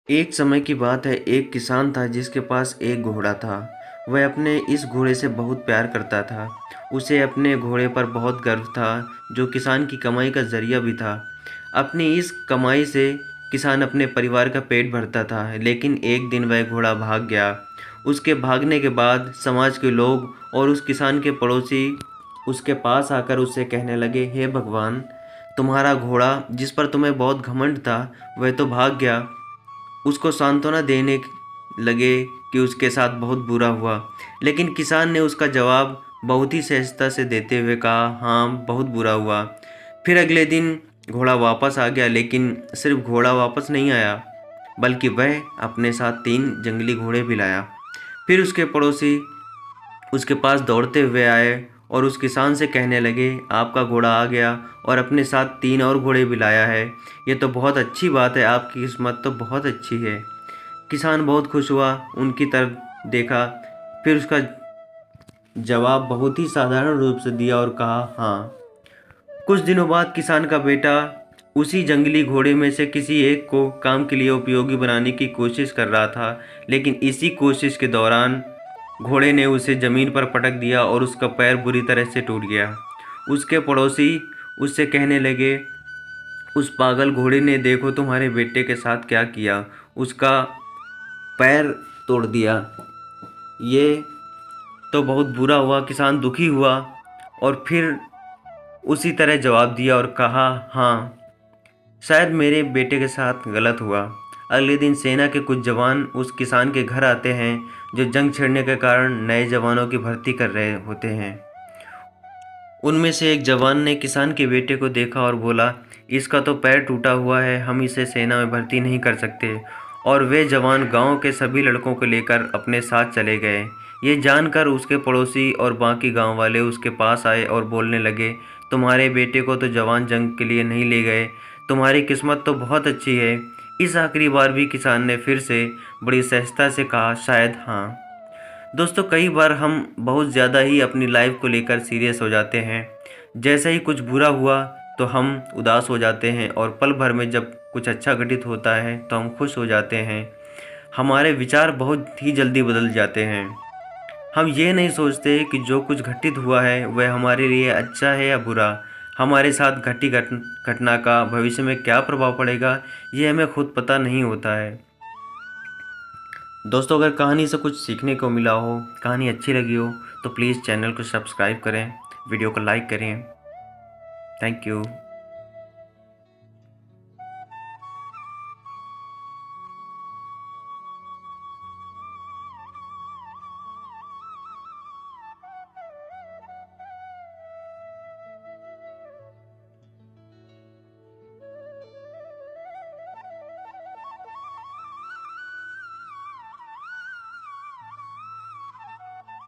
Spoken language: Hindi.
एक समय की बात है, एक किसान था जिसके पास एक घोड़ा था। वह अपने इस घोड़े से बहुत प्यार करता था। उसे अपने घोड़े पर बहुत गर्व था, जो किसान की कमाई का ज़रिया भी था। अपनी इस कमाई से किसान अपने परिवार का पेट भरता था, लेकिन एक दिन वह घोड़ा भाग गया। उसके भागने के बाद समाज के लोग और उस किसान के पड़ोसी उसके पास आकर उससे कहने लगे, हे भगवान, तुम्हारा घोड़ा जिस पर तुम्हें बहुत घमंड था, वह तो भाग गया। उसको सांत्वना देने लगे कि उसके साथ बहुत बुरा हुआ, लेकिन किसान ने उसका जवाब बहुत ही सहजता से देते हुए कहा, हाँ, बहुत बुरा हुआ। फिर अगले दिन घोड़ा वापस आ गया, लेकिन सिर्फ घोड़ा वापस नहीं आया, बल्कि वह अपने साथ 3 जंगली घोड़े भी लाया। फिर उसके पड़ोसी उसके पास दौड़ते हुए आए और उस किसान से कहने लगे, आपका घोड़ा आ गया और अपने साथ 3 और घोड़े भी लाया है। ये तो बहुत अच्छी बात है, आपकी किस्मत तो बहुत अच्छी है। किसान बहुत खुश हुआ, उनकी तरफ देखा, फिर उसका जवाब बहुत ही साधारण रूप से दिया और कहा, हाँ। कुछ दिनों बाद किसान का बेटा उसी जंगली घोड़े में से किसी एक को काम के लिए उपयोगी बनाने की कोशिश कर रहा था, लेकिन इसी कोशिश के दौरान घोड़े ने उसे ज़मीन पर पटक दिया और उसका पैर बुरी तरह से टूट गया। उसके पड़ोसी उससे कहने लगे, उस पागल घोड़े ने देखो तुम्हारे बेटे के साथ क्या किया, उसका पैर तोड़ दिया। ये तो बहुत बुरा हुआ। किसान दुखी हुआ और फिर उसी तरह जवाब दिया और कहा, हाँ, शायद मेरे बेटे के साथ गलत हुआ। अगले दिन सेना के कुछ जवान उस किसान के घर आते हैं, जो जंग छिड़ने के कारण नए जवानों की भर्ती कर रहे होते हैं। उनमें से एक जवान ने किसान के बेटे को देखा और बोला, इसका तो पैर टूटा हुआ है, हम इसे सेना में भर्ती नहीं कर सकते। और वे जवान गांव के सभी लड़कों को लेकर अपने साथ चले गए। ये जानकर उसके पड़ोसी और बाकी गांव वाले उसके पास आए और बोलने लगे, तुम्हारे बेटे को तो जवान जंग के लिए नहीं ले गए, तुम्हारी किस्मत तो बहुत अच्छी है। इस आखिरी बार भी किसान ने फिर से बड़ी सहजता से कहा, शायद हाँ। दोस्तों, कई बार हम बहुत ज़्यादा ही अपनी लाइफ को लेकर सीरियस हो जाते हैं। जैसे ही कुछ बुरा हुआ तो हम उदास हो जाते हैं, और पल भर में जब कुछ अच्छा घटित होता है तो हम खुश हो जाते हैं। हमारे विचार बहुत ही जल्दी बदल जाते हैं। हम ये नहीं सोचते कि जो कुछ घटित हुआ है वह हमारे लिए अच्छा है या बुरा। हमारे साथ घटी घटना का भविष्य में क्या प्रभाव पड़ेगा, ये हमें खुद पता नहीं होता है। दोस्तों, अगर कहानी से कुछ सीखने को मिला हो, कहानी अच्छी लगी हो, तो प्लीज़ चैनल को सब्सक्राइब करें, वीडियो को लाइक करें। Thank you.